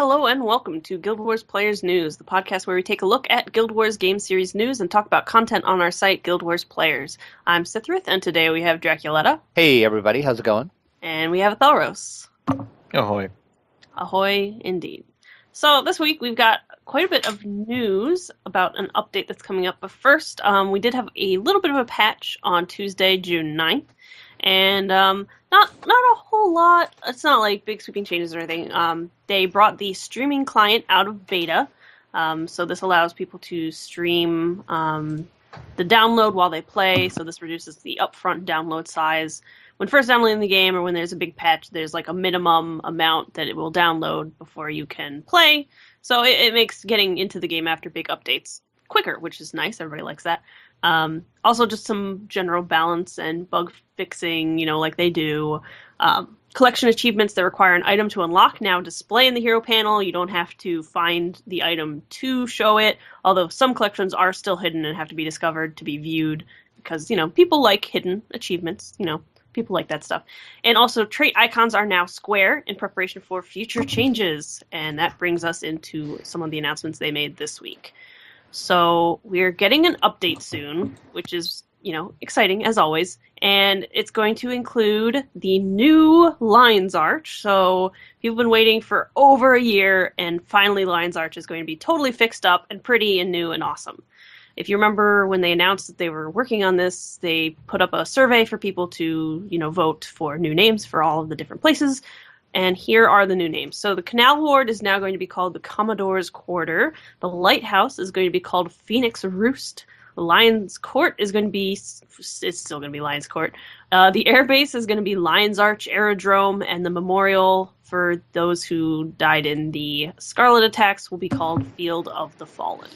Hello and welcome to Guild Wars Players News, the podcast where we take a look at Guild Wars game series news and talk about content on our site, Guild Wars Players. I'm Sithrith, and today we have Draculetta. Hey everybody, how's it going? And we have Thalros. Ahoy. Ahoy, indeed. So this week we've got quite a bit of news about an update that's coming up. But first, we did have a little bit of a patch on Tuesday, June 9th. And not a whole lot. It's not like big sweeping changes or anything. They brought the streaming client out of beta. So this allows people to stream the download while they play. So this reduces the upfront download size. When first downloading the game or when there's a big patch, there's like a minimum amount that it will download before you can play. So it makes getting into the game after big updates quicker, which is nice. Everybody likes that. Also just some general balance and bug fixing, like they do. Collection achievements that require an item to unlock now display in the hero panel. You don't have to find the item to show it, although some collections are still hidden and have to be discovered to be viewed because, people like hidden achievements, people like that stuff. And also trait icons are now square in preparation for future changes. And that brings us into some of the announcements they made this week. So we're getting an update soon, which is, exciting as always. And it's going to include the new Lion's Arch. So people have been waiting for over a year, and finally Lion's Arch is going to be totally fixed up and pretty and new and awesome. If you remember when they announced that they were working on this, they put up a survey for people to, vote for new names for all of the different places. And here are the new names. So the Canal Ward is now going to be called the Commodore's Quarter. The Lighthouse is going to be called Phoenix Roost. The Lion's Court is going to be, it's still going to be Lion's Court. The Airbase is going to be Lion's Arch Aerodrome, and the memorial for those who died in the Scarlet attacks will be called Field of the Fallen.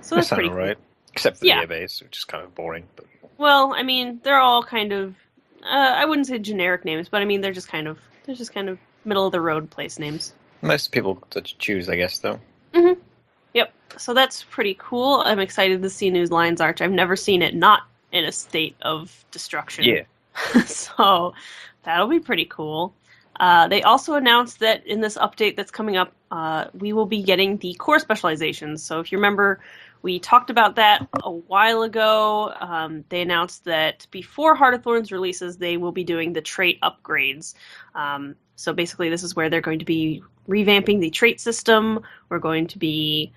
So that's pretty cool. Right. Except for the airbase, which is kind of boring. But... Well, they're all kind of, I wouldn't say generic names, but they're just kind of middle of the road place names. Most people to choose, I guess, though. Mm-hmm. Yep. So that's pretty cool. I'm excited to see New Lion's Arch. I've never seen it not in a state of destruction. Yeah. So that'll be pretty cool. They also announced that in this update that's coming up, we will be getting the core specializations. So if you remember, we talked about that a while ago. They announced that before Heart of Thorns releases, they will be doing the trait upgrades. So basically, this is where they're going to be revamping the trait system. We're going to be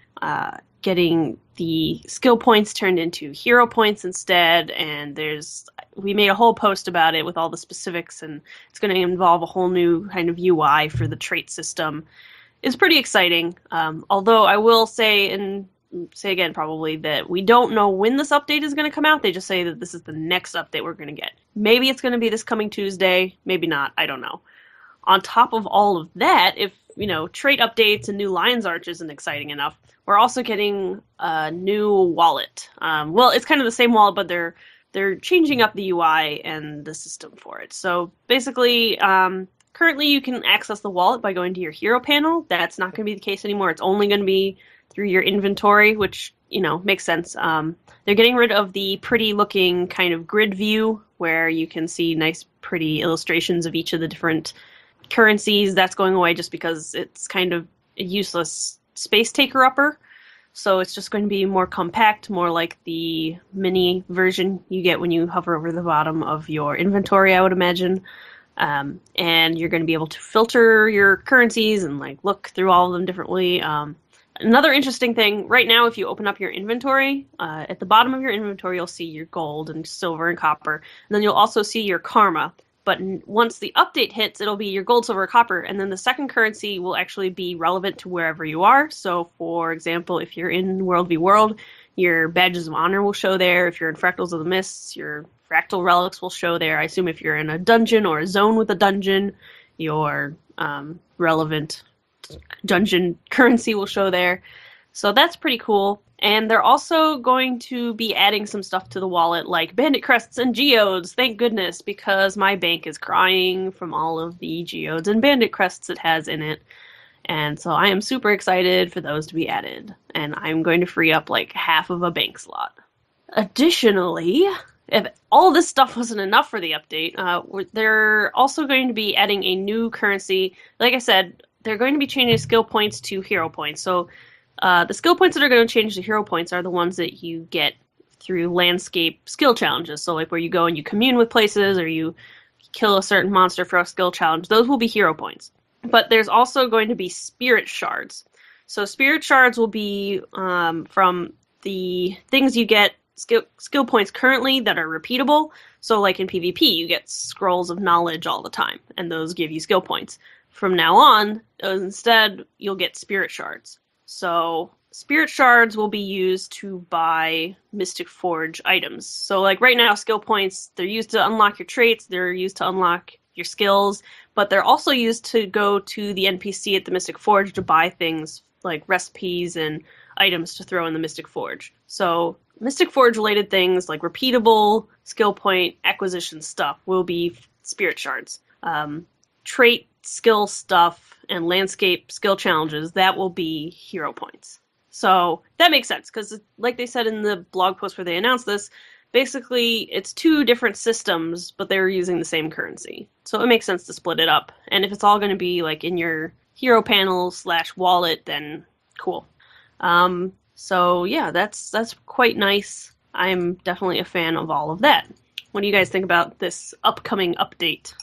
getting the skill points turned into hero points instead. And we made a whole post about it with all the specifics, and it's going to involve a whole new kind of UI for the trait system. It's pretty exciting. Although I will say, and say again probably, that we don't know when this update is going to come out. They just say that this is the next update we're going to get. Maybe it's going to be this coming Tuesday, maybe not, I don't know. On top of all of that, if trait updates and new Lion's Arch isn't exciting enough, we're also getting a new wallet. Well, it's kind of the same wallet, but they're changing up the UI and the system for it. So basically, currently you can access the wallet by going to your hero panel. That's not going to be the case anymore. It's only going to be through your inventory, which, makes sense. They're getting rid of the pretty looking kind of grid view where you can see nice, pretty illustrations of each of the different currencies. That's going away just because it's kind of a useless space taker-upper. So it's just going to be more compact, more like the mini version you get when you hover over the bottom of your inventory, I would imagine. And you're going to be able to filter your currencies and look through all of them differently. Another interesting thing, right now if you open up your inventory, at the bottom of your inventory you'll see your gold and silver and copper. And then you'll also see your karma. But once the update hits, it'll be your gold, silver, copper, and then the second currency will actually be relevant to wherever you are. So, for example, if you're in World v. World, your badges of honor will show there. If you're in Fractals of the Mists, your fractal relics will show there. I assume if you're in a dungeon or a zone with a dungeon, your relevant dungeon currency will show there. So that's pretty cool. And they're also going to be adding some stuff to the wallet, like bandit crests and geodes, thank goodness, because my bank is crying from all of the geodes and bandit crests it has in it. And so I am super excited for those to be added. And I'm going to free up half of a bank slot. Additionally, if all this stuff wasn't enough for the update, they're also going to be adding a new currency. Like I said, they're going to be changing skill points to hero points. So the skill points that are going to change to hero points are the ones that you get through landscape skill challenges. So like where you go and you commune with places or you kill a certain monster for a skill challenge. Those will be hero points. But there's also going to be spirit shards. So spirit shards will be from the things you get skill points currently that are repeatable. So like in PvP, you get scrolls of knowledge all the time, and those give you skill points. From now on, instead, you'll get spirit shards. So spirit shards will be used to buy Mystic Forge items. So like right now, skill points, they're used to unlock your traits, they're used to unlock your skills, but they're also used to go to the NPC at the Mystic Forge to buy things like recipes and items to throw in the Mystic Forge. So Mystic Forge related things like repeatable skill point acquisition stuff will be spirit shards. Trait skill stuff and landscape skill challenges, that will be hero points. So that makes sense because like they said in the blog post where they announced this, basically it's two different systems, but they're using the same currency. So it makes sense to split it up. And if it's all going to be like in your hero panel / wallet, then cool. So yeah, that's quite nice. I'm definitely a fan of all of that. What do you guys think about this upcoming update?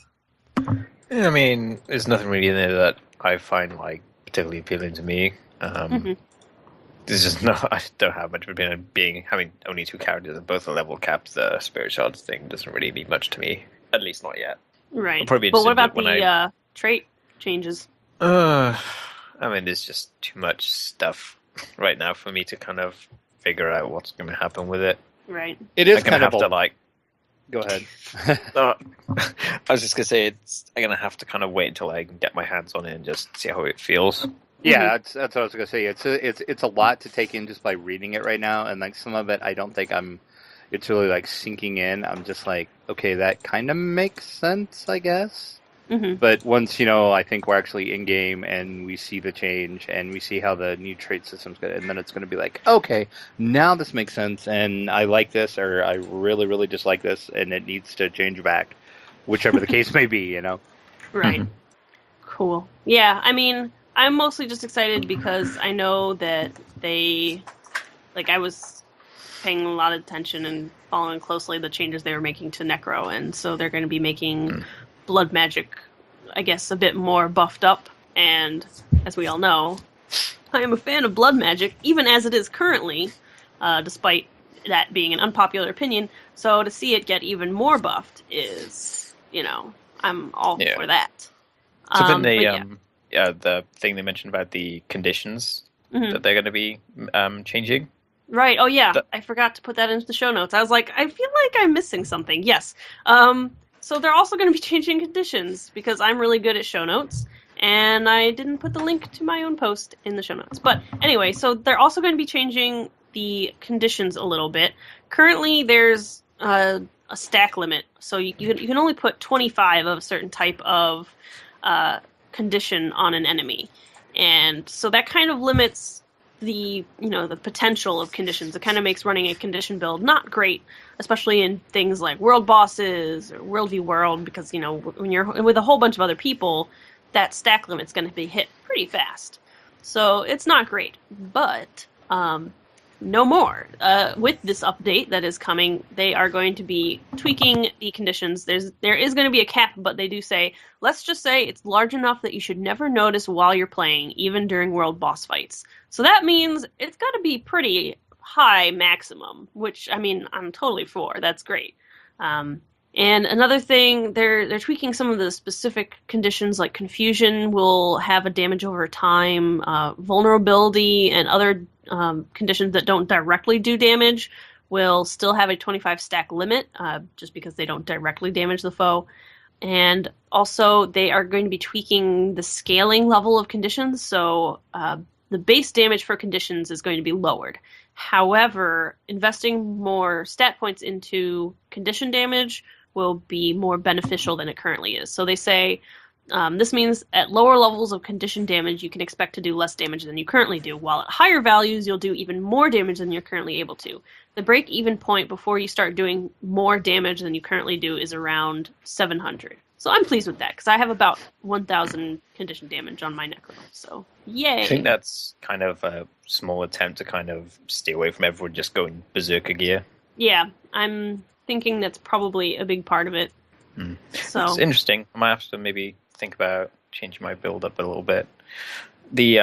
I mean, there's nothing really in there that I find like particularly appealing to me. There's just no, I don't have much of a having only 2 characters and both are level capped. The spirit shards thing doesn't really mean much to me, at least not yet. Right. But what about the trait changes? I mean, there's just too much stuff right now for me to kind of figure out what's going to happen with it. Right. It is I'm going to have to like. Go ahead. I was just gonna say I'm gonna have to kind of wait until I can get my hands on it and just see how it feels. Yeah, that's what I was gonna say. It's a lot to take in just by reading it right now, and like some of it, I don't think it's really like sinking in. I'm just like, okay, that kind of makes sense, I guess. Mm-hmm. But once I think we're actually in game and we see the change and we see how the new trait system's good, and then it's going to be like, okay, now this makes sense, and I like this, or I really, really dislike this, and it needs to change back, whichever the case may be, Right. Cool. Yeah, I mean, I'm mostly just excited because I know that I was paying a lot of attention and following closely the changes they were making to Necro, and so they're going to be making blood magic, I guess, a bit more buffed up, and as we all know, I am a fan of blood magic, even as it is currently, despite that being an unpopular opinion, so to see it get even more buffed is, I'm all for that. So then the thing they mentioned about the conditions that they're going to be changing. Right, oh yeah, I forgot to put that into the show notes. I was like, I feel like I'm missing something. Yes. So they're also going to be changing conditions because I'm really good at show notes, and I didn't put the link to my own post in the show notes. But anyway, so they're also going to be changing the conditions a little bit. Currently, there's a stack limit, so you can only put 25 of a certain type of condition on an enemy, and so that kind of limits the potential of conditions. It kind of makes running a condition build not great, especially in things like world bosses or World v World, because when you're with a whole bunch of other people, that stack limit's going to be hit pretty fast. So it's not great, but no more. With this update that is coming, they are going to be tweaking the conditions. There is going to be a cap, but they do say, let's just say it's large enough that you should never notice while you're playing, even during world boss fights. So that means it's got to be pretty high maximum, which, I mean, I'm totally for. That's great. And another thing, they're tweaking some of the specific conditions, like confusion will have a damage over time, vulnerability and other conditions that don't directly do damage will still have a 25 stack limit, just because they don't directly damage the foe. And also, they are going to be tweaking the scaling level of conditions, so the base damage for conditions is going to be lowered. However, investing more stat points into condition damage will be more beneficial than it currently is. So they say this means at lower levels of condition damage, you can expect to do less damage than you currently do, while at higher values, you'll do even more damage than you're currently able to. The break-even point before you start doing more damage than you currently do is around 700. So I'm pleased with that, because I have about 1,000 condition damage on my Necro. So, yay! I think that's kind of a small attempt to kind of stay away from everyone just going berserker gear. Yeah, I'm thinking that's probably a big part of it. So It's interesting. I might have to maybe think about changing my build up a little bit. The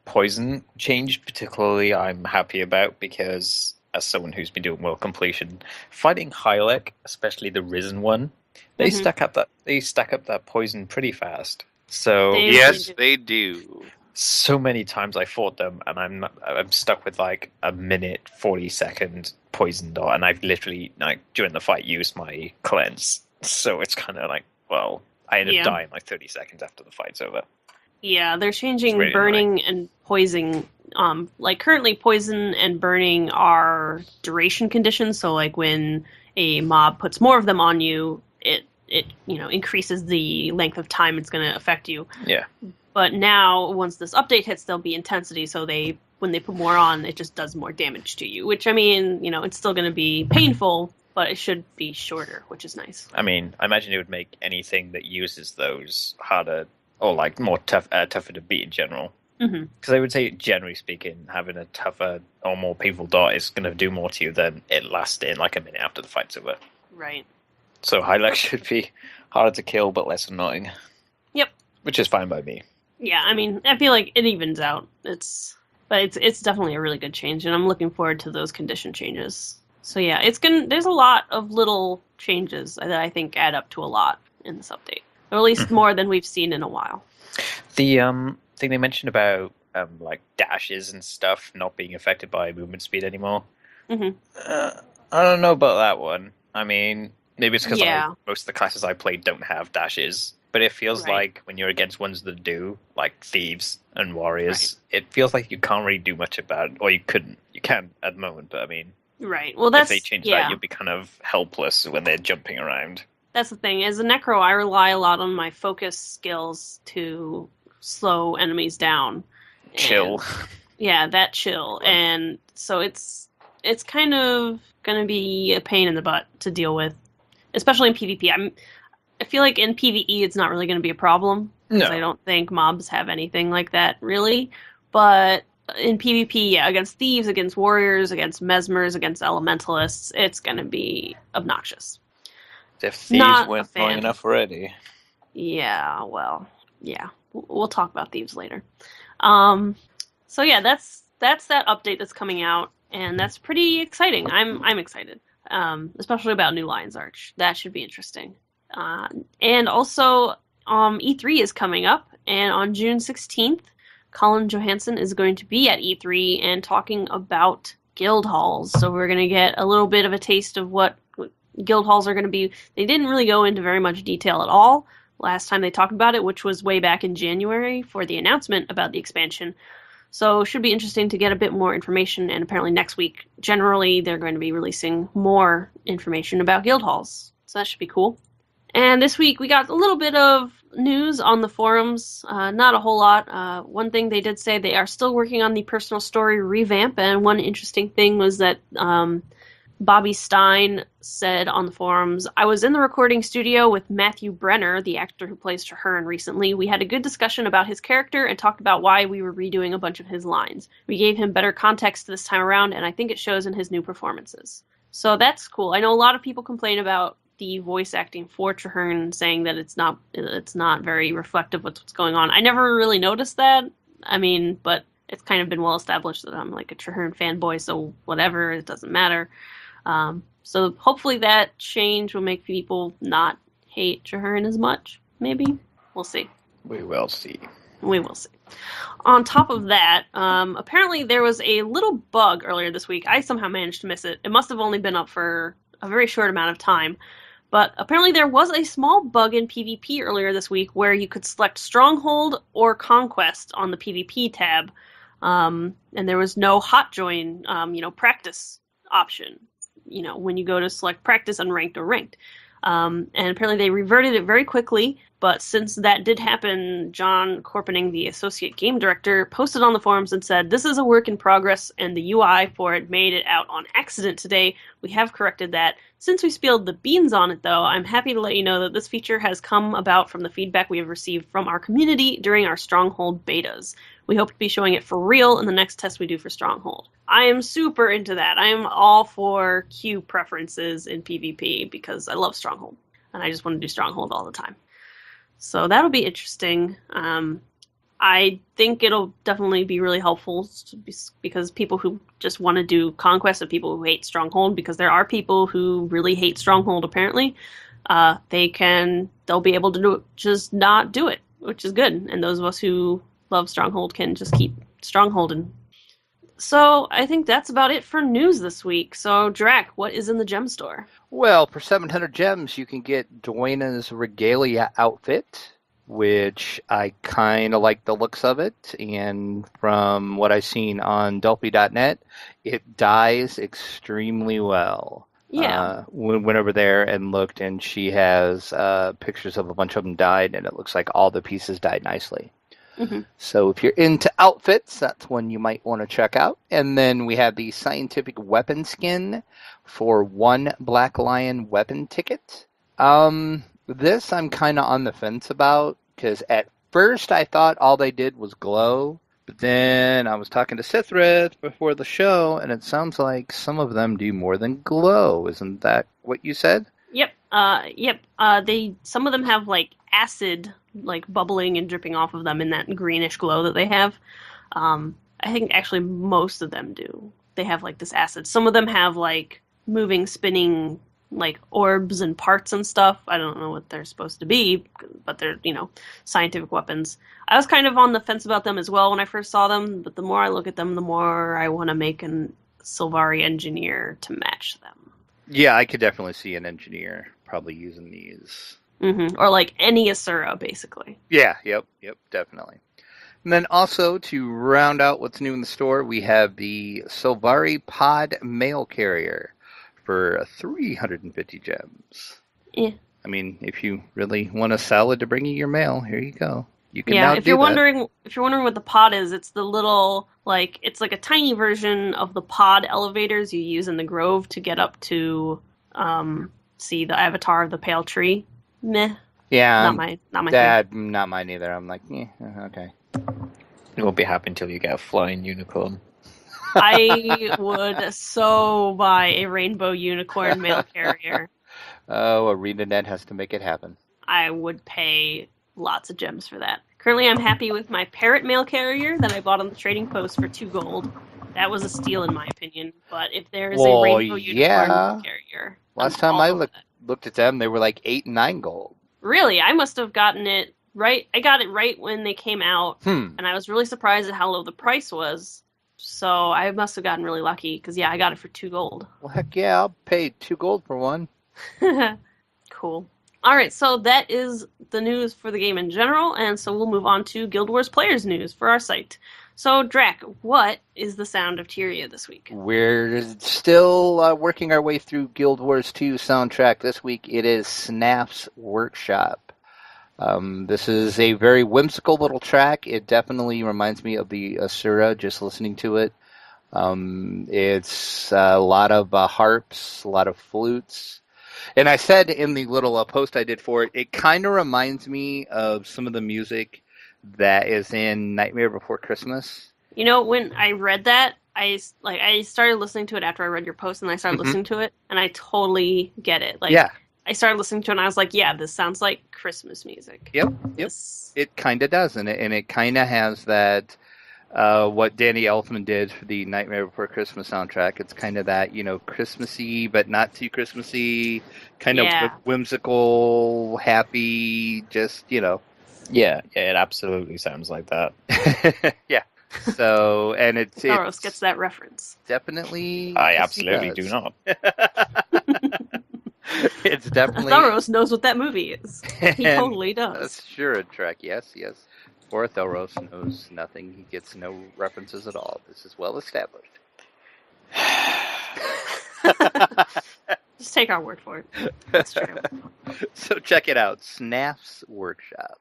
poison change, particularly, I'm happy about, because as someone who's been doing world completion, fighting Hylek, especially the Risen one, they stack up that poison pretty fast. So Yes, they do. so many times I fought them, and I'm stuck with like a minute 40-second poison dot, and I've literally during the fight used my cleanse. So it's kind of like, well, I end up dying like 30 seconds after the fight's over. Yeah, they're changing really burning and poison. Like currently, poison and burning are duration conditions. So like when a mob puts more of them on you, it increases the length of time it's going to affect you. Yeah. But now, once this update hits, there'll be intensity. So when they put more on, it just does more damage to you. Which, I mean, it's still going to be painful, but it should be shorter, which is nice. I mean, I imagine it would make anything that uses those harder, or like more tougher to beat in general. Because I would say, generally speaking, having a tougher or more painful dot is going to do more to you than it lasting like a minute after the fight's over. Right. So Hylek should be harder to kill, but less annoying. Yep. Which is fine by me. Yeah, I mean, I feel like it evens out. It's definitely a really good change, and I'm looking forward to those condition changes. So yeah, there's a lot of little changes that I think add up to a lot in this update, or at least more than we've seen in a while. The thing they mentioned about like dashes and stuff not being affected by movement speed anymore. I don't know about that one. I mean, maybe it's because most of the classes I played don't have dashes. But it feels like when you're against ones that do, like thieves and warriors, it feels like you can't really do much about it. Or you couldn't. You can at the moment, but I mean... Right. Well, if they change that, you'll be kind of helpless when they're jumping around. That's the thing. As a Necro, I rely a lot on my focus skills to slow enemies down. Chill. That chill. And so it's kind of going to be a pain in the butt to deal with, especially in PvP. I feel like in PvE it's not really going to be a problem, because I don't think mobs have anything like that, really. But in PvP, against thieves, against warriors, against mesmers, against elementalists, it's going to be obnoxious. If thieves weren't annoying enough already. Yeah, well, yeah. We'll talk about thieves later. So yeah, that's that update that's coming out, and that's pretty exciting. I'm excited, especially about New Lion's Arch. That should be interesting. And also, E3 is coming up, and on June 16th, Colin Johansson is going to be at E3 and talking about guild halls. So we're going to get a little bit of a taste of what guild halls are going to be. They didn't really go into very much detail at all last time they talked about it, which was way back in January for the announcement about the expansion. So it should be interesting to get a bit more information, and apparently next week, generally, they're going to be releasing more information about guild halls. So that should be cool. And this week we got a little bit of news on the forums, not a whole lot. One thing they did say, they are still working on the personal story revamp, and one interesting thing was that Bobby Stein said on the forums, "I was in the recording studio with Matthew Brenner, the actor who plays Traherne recently. We had a good discussion about his character and talked about why we were redoing a bunch of his lines. We gave him better context this time around, and I think it shows in his new performances." So that's cool. I know a lot of people complain about the voice acting for Traherne, saying that it's not very reflective of what's going on. I never really noticed that. I mean, but it's kind of been well established that I'm like a Traherne fanboy, so whatever, it doesn't matter. So hopefully that change will make people not hate Traherne as much. Maybe. We'll see. We will see. We will see. On top of that, apparently there was a little bug earlier this week. I somehow managed to miss it. It must have only been up for a very short amount of time. But apparently there was a small bug in PvP earlier this week where you could select Stronghold or Conquest on the PvP tab. And there was no hot join, practice option, when you go to select practice unranked or ranked. And apparently they reverted it very quickly. But since that did happen, John Corpening, the associate game director, posted on the forums and said, "This is a work in progress, and the UI for it made it out on accident today. We have corrected that. Since we spilled the beans on it, though, I'm happy to let you know that this feature has come about from the feedback we have received from our community during our Stronghold betas. We hope to be showing it for real in the next test we do for Stronghold. I am super into that. I am all for queue preferences in PvP because I love Stronghold, and I just want to do Stronghold all the time. So that'll be interesting. I think it'll definitely be really helpful because people who just want to do Conquest and people who hate Stronghold, because there are people who really hate Stronghold apparently, they'll be able to just not do it, which is good. And those of us who love Stronghold can just keep Strongholding. So I think that's about it for news this week. So Drac, what is in the gem store? Well, for 700 gems, you can get Dwayna's Regalia outfit, which I kind of like the looks of it. And from what I've seen on Delphi.net, it dyes extremely well. Yeah. Went over there and looked, and she has pictures of a bunch of them dyed, and it looks like all the pieces dyed nicely. Mm-hmm. So if you're into outfits, that's one you might want to check out. And then we have the scientific weapon skin for 1 Black Lion weapon ticket. This I'm kind of on the fence about, because at first I thought all they did was glow, but then I was talking to Sithrith before the show, and it sounds like some of them do more than glow. Isn't that what you said? Yep. Some of them have like acid, like bubbling and dripping off of them in that greenish glow that they have. I think actually most of them do. They have like this acid. Some of them have like moving, spinning, like orbs and parts and stuff. I don't know what they're supposed to be, but they're, scientific weapons. I was kind of on the fence about them as well when I first saw them, but the more I look at them, the more I want to make an Sylvari engineer to match them. Yeah, I could definitely see an engineer probably using these. Mm-hmm. Or like any Asura, basically. Yeah, yep, definitely. And then also, to round out what's new in the store, we have the Sylvari Pod Mail Carrier for 350 gems. Yeah. I mean, if you really want a salad to bring you your mail, here you go. You can yeah, now if do you're that. wondering what the pod is, it's the little it's like a tiny version of the pod elevators you use in the Grove to get up to see the avatar of the pale tree. Meh. Yeah, not my thing. Not mine either. I'm like, okay. You won't be happy until you get a flying unicorn. I would so buy a rainbow unicorn mail carrier. Oh, ArenaNet has to make it happen. I would pay lots of gems for that. Currently, I'm happy with my parrot mail carrier that I bought on the trading post for 2 gold. That was a steal in my opinion, but if there is a rainbow unicorn mail carrier... Last time I looked at them, they were like 8 and 9 gold. Really? I must have gotten it right. I got it right when they came out, and I was really surprised at how low the price was. So I must have gotten really lucky, because I got it for 2 gold. Well, heck yeah, I'll pay 2 gold for one. Cool. Alright, so that is the news for the game in general, and so we'll move on to Guild Wars Players news for our site. So, Drac, what is the sound of Tyria this week? We're still working our way through Guild Wars 2 soundtrack. This week it is Snap's Workshop. This is a very whimsical little track. It definitely reminds me of the Asura, just listening to it. It's a lot of harps, a lot of flutes. And I said in the little post I did for it, it kind of reminds me of some of the music that is in Nightmare Before Christmas. When I read that, I started listening to it after I read your post, and I started listening to it, and I totally get it. I started listening to it, and I was like, yeah, this sounds like Christmas music. Yep. It kind of does, and it kind of has that, what Danny Elfman did for the Nightmare Before Christmas soundtrack. It's kind of that, Christmassy, but not too Christmassy, kind of whimsical, happy, just, Yeah, it absolutely sounds like that. Yeah. So, and it's Thoros gets that reference. Definitely. I absolutely do not. It's definitely. Thoros knows what that movie is. He totally does. That's sure a track. Yes. Or Thoros knows nothing. He gets no references at all. This is well established. Just take our word for it. That's true. So check it out. Snap's Workshop.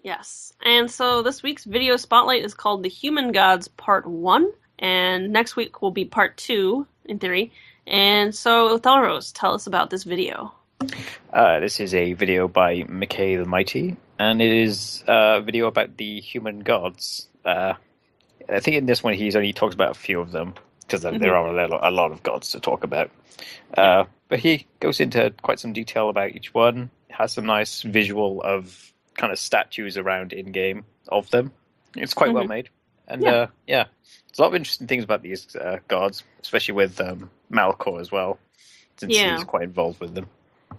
Yes. And so this week's video spotlight is called The Human Gods Part 1. And next week will be Part 2, in theory. And so, Thalros, tell us about this video. This is a video by Mickey the Mighty, and it is a video about the human gods. I think in this one he only talks about a few of them, because there are a lot of gods to talk about. But he goes into quite some detail about each one, has some nice visual of kind of statues around in-game of them. It's quite well made. And there's a lot of interesting things about these gods, especially with Malkor as well, since he's quite involved with them.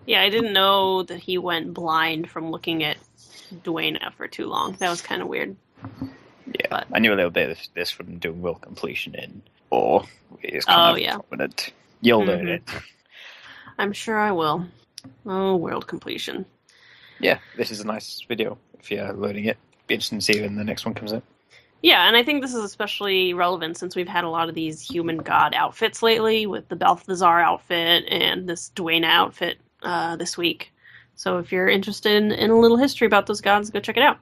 Yeah, I didn't know that he went blind from looking at Dwayna for too long. That was kind of weird. Yeah, but I knew a little bit of this from doing World Completion in Or. It's kind of prominent. You'll learn it. I'm sure I will. Oh, World Completion. Yeah, this is a nice video if you're learning it. Be interesting to see when the next one comes out. Yeah, and I think this is especially relevant since we've had a lot of these human god outfits lately, with the Balthazar outfit and this Dwayna outfit this week. So if you're interested in a little history about those gods, go check it out.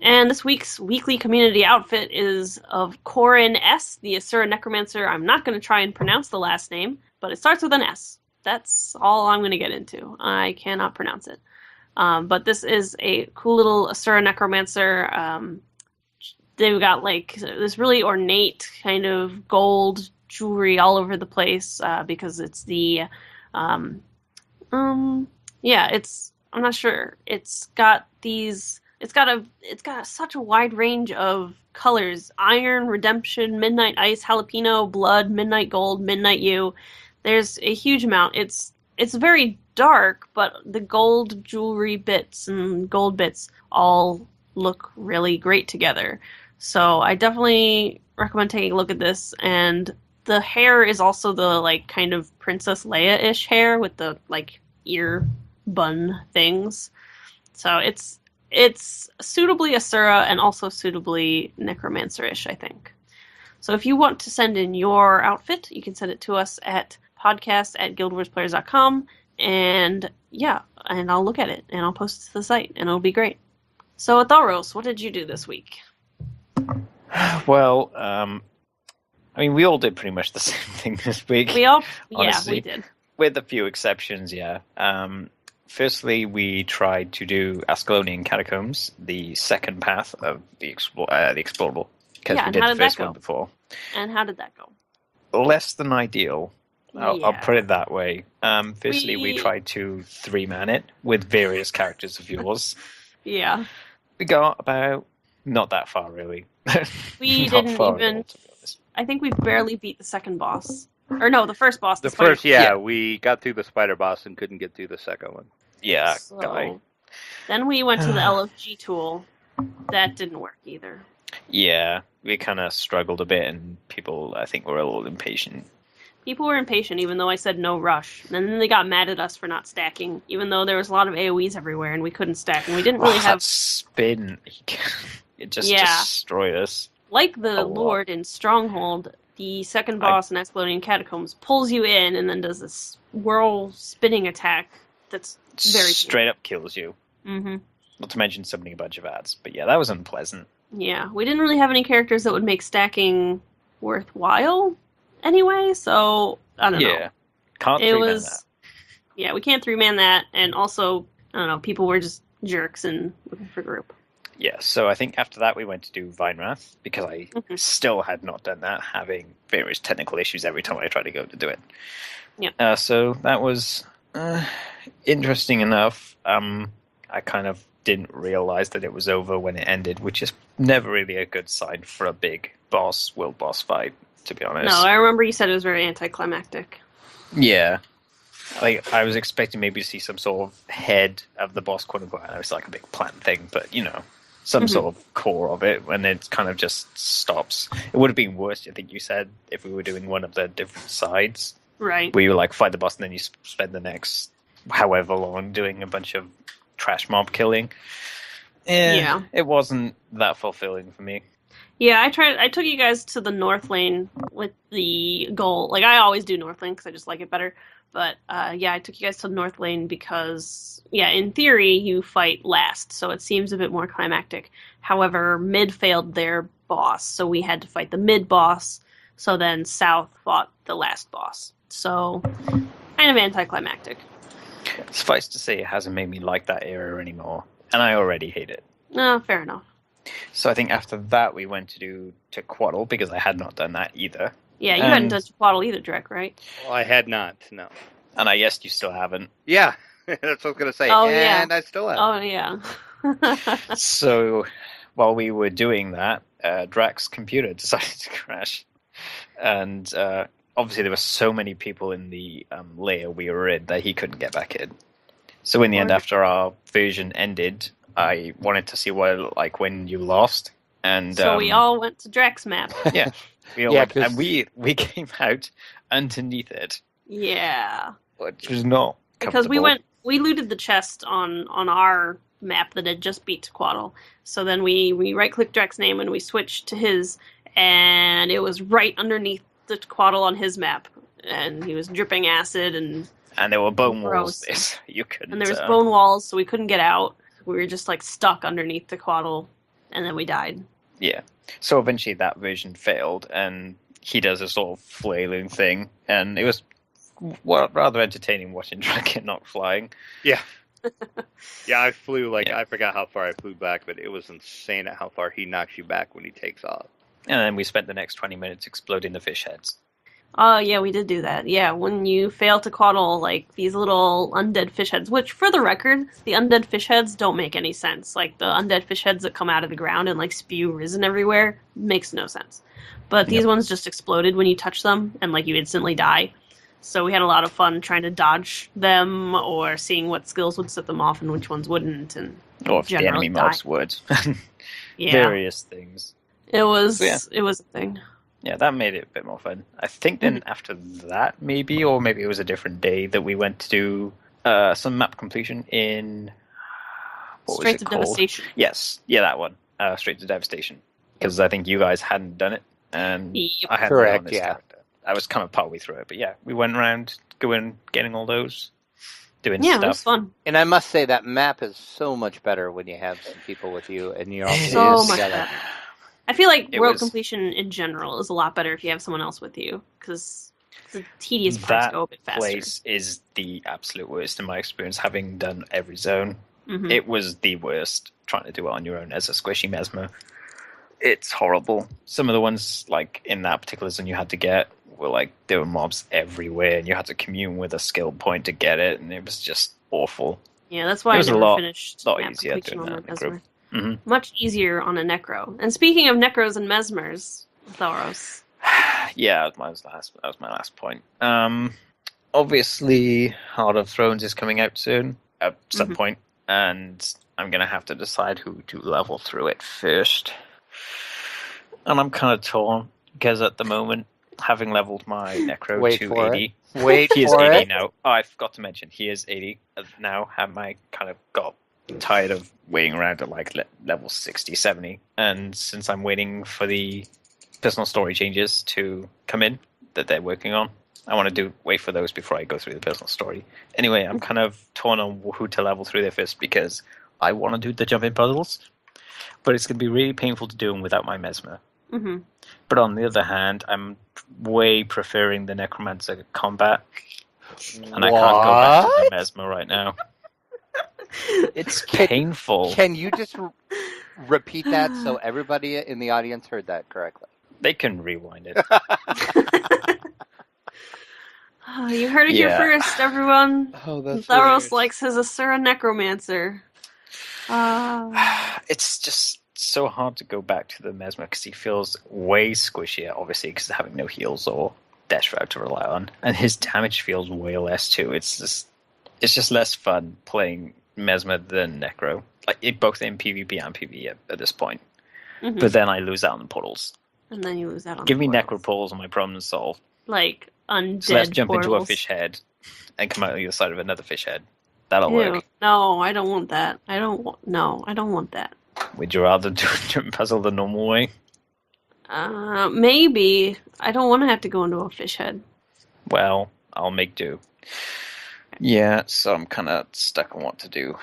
And this week's weekly community outfit is of Corin S., the Asura Necromancer. I'm not going to try and pronounce the last name, but it starts with an S. That's all I'm going to get into. I cannot pronounce it. But this is a cool little Asura Necromancer. They've got like this really ornate kind of gold jewelry all over the place because it's the I'm not sure. It's got such a wide range of colors: iron, redemption, midnight ice, jalapeno, blood, midnight gold, midnight you. There's a huge amount. It's very dark, but the gold jewelry bits and gold bits all look really great together. So I definitely recommend taking a look at this. And the hair is also the like kind of Princess Leia-ish hair with the like ear bun things. So it's suitably Asura and also suitably Necromancer-ish, I think. So if you want to send in your outfit, you can send it to us at podcast@guildwarsplayers.com, and I'll look at it and I'll post it to the site and it'll be great. So Thalros, what did you do this week? Well, I mean, we all did pretty much the same thing this week. Honestly, we did. With a few exceptions, yeah. Firstly, we tried to do Ascalonian Catacombs, the second path of the explorable, because we did the first one before. And how did that go? Less than ideal. I'll put it that way. Firstly, we tried to 3-man it with various characters of yours. Yeah. We got about not that far, really. We didn't even. I think we barely beat the second boss. Or no, the first boss. The first, we got through the spider boss and couldn't get through the second one. Yeah, so, then we went to the LFG tool. That didn't work either. Yeah, we kind of struggled a bit, and people, I think, were a little impatient. People were impatient, even though I said no rush. And then they got mad at us for not stacking, even though there was a lot of AoEs everywhere, and we couldn't stack, and we didn't really have... that spin. It just destroyed us. Like the Lord in Stronghold, the second boss in Ascalonian Catacombs pulls you in and then does this whirl spinning attack that's very straight up kills you. Mm-hmm. Not to mention summoning a bunch of ads. But yeah, that was unpleasant. Yeah, we didn't really have any characters that would make stacking worthwhile anyway, so I don't know. Yeah, can't 3-man that. Yeah, we can't 3-man that, and also, I don't know, people were just jerks and looking for group. Yeah, so I think after that we went to do Vinerath, because I still had not done that, having various technical issues every time I tried to go to do it. Yeah. So that was interesting enough. I kind of didn't realize that it was over when it ended, which is never really a good sign for a big world boss fight, to be honest. No, I remember you said it was very anticlimactic. Yeah. Like, I was expecting maybe to see some sort of head of the boss, quote unquote. It was like a big plant thing, but, some sort of core of it, and it kind of just stops. It would have been worse, I think you said, if we were doing one of the different sides. Right. Where you like fight the boss and then you spend the next however long doing a bunch of trash mob killing. Yeah. It wasn't that fulfilling for me. Yeah, I took you guys to the North Lane with the goal. Like, I always do North Lane because I just like it better. But, I took you guys to North Lane because, in theory, you fight last, so it seems a bit more climactic. However, mid failed their boss, so we had to fight the mid boss, so then South fought the last boss. So, kind of anticlimactic. Suffice to say, it hasn't made me like that era anymore, and I already hate it. No, fair enough. So I think after that we went to Quaddle, because I had not done that either. Yeah, you hadn't done Quaddle either, Drek, right? Well, I had not, no. And I guess you still haven't. Yeah, that's what I was going to say. Oh, and yeah. I still have. Oh, yeah. So while we were doing that, Drak's computer decided to crash. And obviously there were so many people in the layer we were in that he couldn't get back in. So in the end, after our version ended, I wanted to see what it looked like when you lost. And so we all went to Drek's map. Yeah. We all went, and we came out underneath it. Yeah. Which was not because we looted the chest on our map that had just beat Quaddle. So then we right-clicked Drek's name and we switched to his, and it was right underneath the Quaddle on his map. And he was dripping acid and there were bone walls. You couldn't. And there was bone walls, so we couldn't get out. We were just like stuck underneath the Quaddle, and then we died. Yeah. So eventually that version failed, and he does a sort of flailing thing, and it was rather entertaining watching Draken not flying. Yeah. Yeah, I flew, I forgot how far I flew back, but it was insane at how far he knocks you back when he takes off. And then we spent the next 20 minutes exploding the fish heads. Oh, yeah, we did do that. Yeah, when you fail to Quaddle, these little undead fish heads, which, for the record, the undead fish heads don't make any sense. The undead fish heads that come out of the ground and, spew risen everywhere makes no sense. But these ones just exploded when you touch them, and, you instantly die. So we had a lot of fun trying to dodge them, or seeing what skills would set them off and which ones wouldn't, and or if the enemy mobs would. Yeah. Various things. It was a thing. Yeah, that made it a bit more fun. I think then after that, maybe it was a different day, that we went to do some map completion in... Straits of Devastation. Yes, yeah, that one. Straits of Devastation. Because I think you guys hadn't done it, and Yep. I had Correct, this character. I was kind of partway through it, but yeah, we went around getting all those, doing stuff. Yeah, it was fun. And I must say that map is so much better when you have some people with you and you're all So much together. better. I feel like world completion in general is a lot better if you have someone else with you, because the tedious parts go a bit faster. That place is the absolute worst in my experience, having done every zone. Mm-hmm. It was the worst trying to do it on your own as a squishy Mesmer. It's horrible. Some of the ones, in that particular zone you had to get, were there were mobs everywhere, and you had to commune with a skill point to get it, and it was just awful. Yeah, that's why I never finished lot map easier completion doing on that my in a group. Mesmer. Mm-hmm. Much easier on a Necro. And speaking of Necros and Mesmers, Thoros. Yeah, that was my last point. Obviously, Heart of Thrones is coming out soon, at some point, and I'm going to have to decide who to level through it first. And I'm kind of torn, because at the moment, having leveled my Necro to 80... He is 80 now. Oh, I forgot to mention, he is 80 now. I kind of got tired of waiting around at level 60, 70. And since I'm waiting for the personal story changes to come in that they're working on, I want to wait for those before I go through the personal story. Anyway, I'm kind of torn on who to level through there first, because I want to do the jumping puzzles, but it's going to be really painful to do them without my Mesmer. Mm-hmm. But on the other hand, I'm way preferring the Necromancer combat, and I can't go back to the Mesmer right now. It's painful. Can you just repeat that so everybody in the audience heard that correctly? They can rewind it. Oh, you heard it here first, everyone. Oh, that's Thoros likes his Asura Necromancer. It's just so hard to go back to the Mesmer, because he feels way squishier, obviously, because having no heals or Death Shroud to rely on. And his damage feels way less, too. It's just less fun playing Mesmer than Necro, both in PvP and PvE at this point. Mm-hmm. But then I lose out on the portals. And then you lose out on Give the me portals. Necro portals and my problem is solved. Undead So let's jump into a portals. fish head and come out the other side of another fish head. That'll Ew. work. No, I don't want that. I don't want that. Would you rather do a jump puzzle the normal way? Maybe. I don't want to have to go into a fish head. Well, I'll make do. Yeah, so I'm kind of stuck on what to do.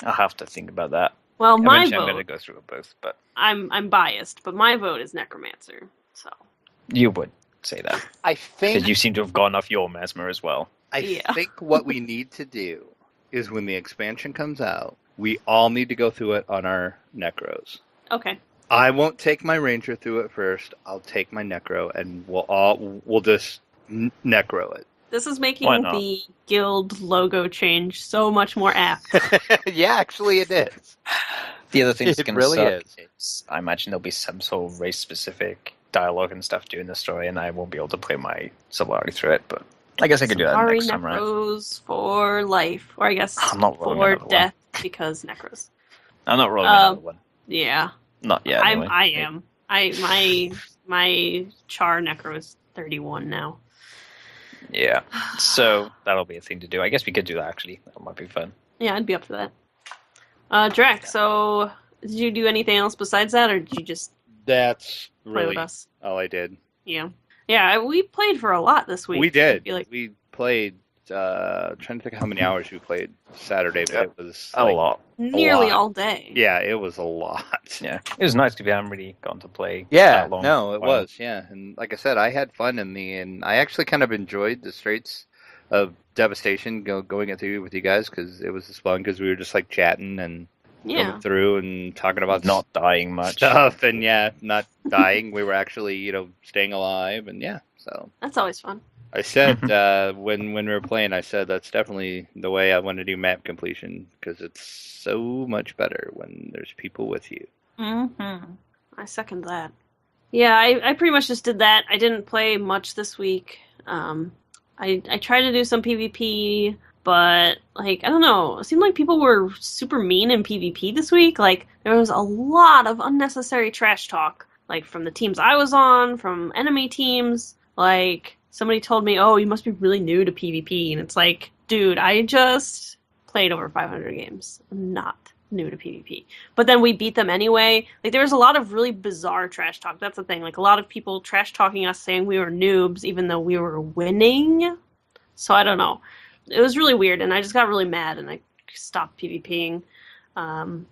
I'll have to think about that. Well, my Eventually I'm vote. going to go through it both, but I'm biased, but my vote is Necromancer. So you would. say that. I Because think you seem to have gone off your mesmer as well. Yeah. think what we need to do is when the expansion comes out, we all need to go through it on our Necros. Okay. I won't take my Ranger through it first. I'll take my Necro, and we'll just Necro it. This is Why making not? the guild logo change so much more apt. Yeah, actually, it is. The other thing that's It going to really suck is. is I imagine there'll be some sort of race-specific dialogue and stuff during the story, and I won't be able to play my Solari through it, but I guess I could do that Sorry, next time around. Necros for life. Or I guess I'm not rolling for another one. death because Necros. I'm not rolling another one. Yeah. Not yet. anyway. I am. My Char Necro is 31 now. Yeah. So that'll be a thing to do. I guess we could do that, actually. That might be fun. Yeah, I'd be up for that. Drac, so did you do anything else besides that, or did you just That's play really with us? all I did. Yeah. Yeah, we played for a lot this week. We did. I feel like We played. Trying to think how many hours we played Saturday, but it was A lot. nearly lot. all day. Yeah, it was a lot. Yeah. It was nice because we haven't really gotten to play Yeah, that long. no, it Well, was. Yeah, and like I said, I had fun in the end. I actually kind of enjoyed the Straits of Devastation going it through with you guys because it was just fun because we were just like chatting and Yeah. going through and talking about Not dying much. stuff and not dying. We were actually staying alive and so. That's always fun. I said when we were playing, I said that's definitely the way I want to do map completion because it's so much better when there's people with you. Mm-hmm. I second that. Yeah, I pretty much just did that. I didn't play much this week. I tried to do some PvP, but I don't know. It seemed like people were super mean in PvP this week. Like there was a lot of unnecessary trash talk, like from the teams I was on, from enemy teams. Like somebody told me, "Oh, you must be really new to PvP," and it's like, dude, I just played over 500 games. I'm not new to PvP. But then we beat them anyway. Like there was a lot of really bizarre trash talk. That's the thing. Like a lot of people trash talking us saying we were noobs even though we were winning. So I don't know. It was really weird and I just got really mad and I stopped PvPing.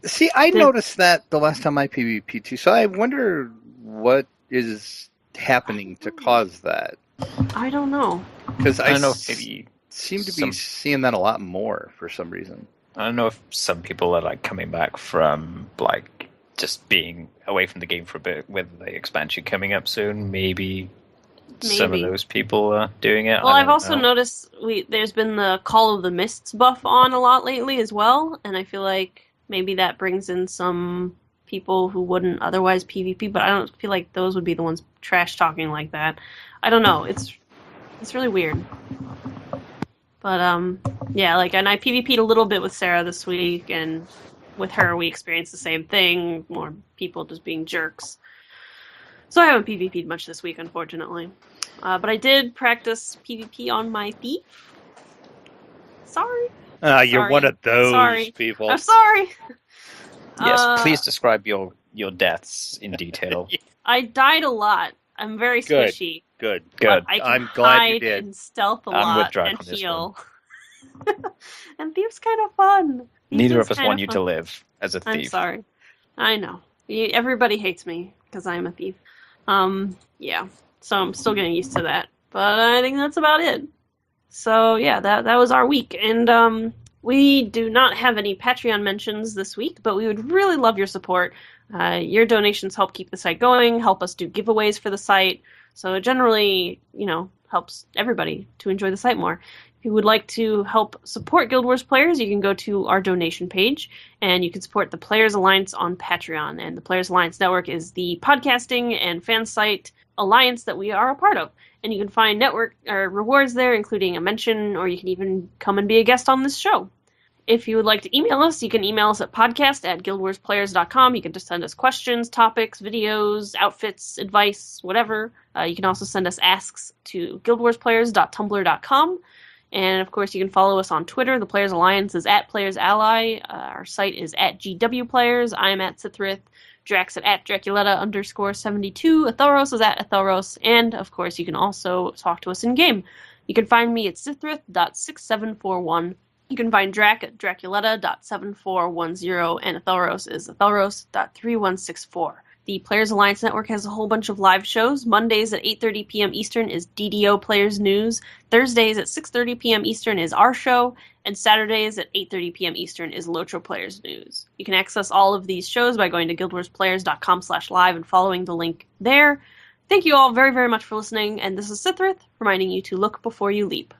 See, I noticed that the last time I PvP too, so I wonder what is happening to cause that. I don't know. Because I don't know if maybe seem to be seeing that a lot more for some reason. I don't know if some people are like coming back from like just being away from the game for a bit with the expansion coming up soon. Maybe some of those people are doing it. Well, I've also noticed there's been the Call of the Mists buff on a lot lately as well, and I feel like maybe that brings in some people who wouldn't otherwise PvP, but I don't feel like those would be the ones trash talking like that. I don't know. It's really weird. But yeah, and I PvP'd a little bit with Sarah this week, and with her we experienced the same thing, more people just being jerks. So I haven't PvP'd much this week, unfortunately. But I did practice PvP on my thief. Sorry. You're one of those people. I'm sorry. Yes, please describe your deaths in detail. I died a lot. I'm very squishy. Good. But I can I'm glad you hide did. and stealth a I'm lot with Drac and on this heal. And Thief's kind of fun. Neither of us want you to live as a thief. I'm sorry. I know. Everybody hates me because I'm a thief. Yeah. So I'm still getting used to that. But I think that's about it. So yeah, that was our week. And we do not have any Patreon mentions this week, but we would really love your support. Your donations help keep the site going, help us do giveaways for the site. So it generally, helps everybody to enjoy the site more. If you would like to help support Guild Wars players, you can go to our donation page and you can support the Players Alliance on Patreon. And the Players Alliance Network is the podcasting and fan site alliance that we are a part of. And you can find network rewards there, including a mention, or you can even come and be a guest on this show. If you would like to email us, you can email us at podcast@guildwarsplayers.com. You can just send us questions, topics, videos, outfits, advice, whatever. You can also send us asks to guildwarsplayers.tumblr.com. And, of course, you can follow us on Twitter. The Players Alliance is @PlayersAlly. Our site is @GWPlayers. I'm @Sithrith. Drax at Draculetta_72. Athelros is @Athelros. And, of course, you can also talk to us in-game. You can find me at Sithrith.6741. You can find Drac at Draculetta.7410, and Athelros is Athelros.3164. The Players Alliance Network has a whole bunch of live shows. Mondays at 8:30 p.m. Eastern is DDO Players News. Thursdays at 6:30 p.m. Eastern is our show. And Saturdays at 8:30 p.m. Eastern is Lotro Players News. You can access all of these shows by going to guildwarsplayers.com/live and following the link there. Thank you all very, very much for listening, and this is Sithrith, reminding you to look before you leap.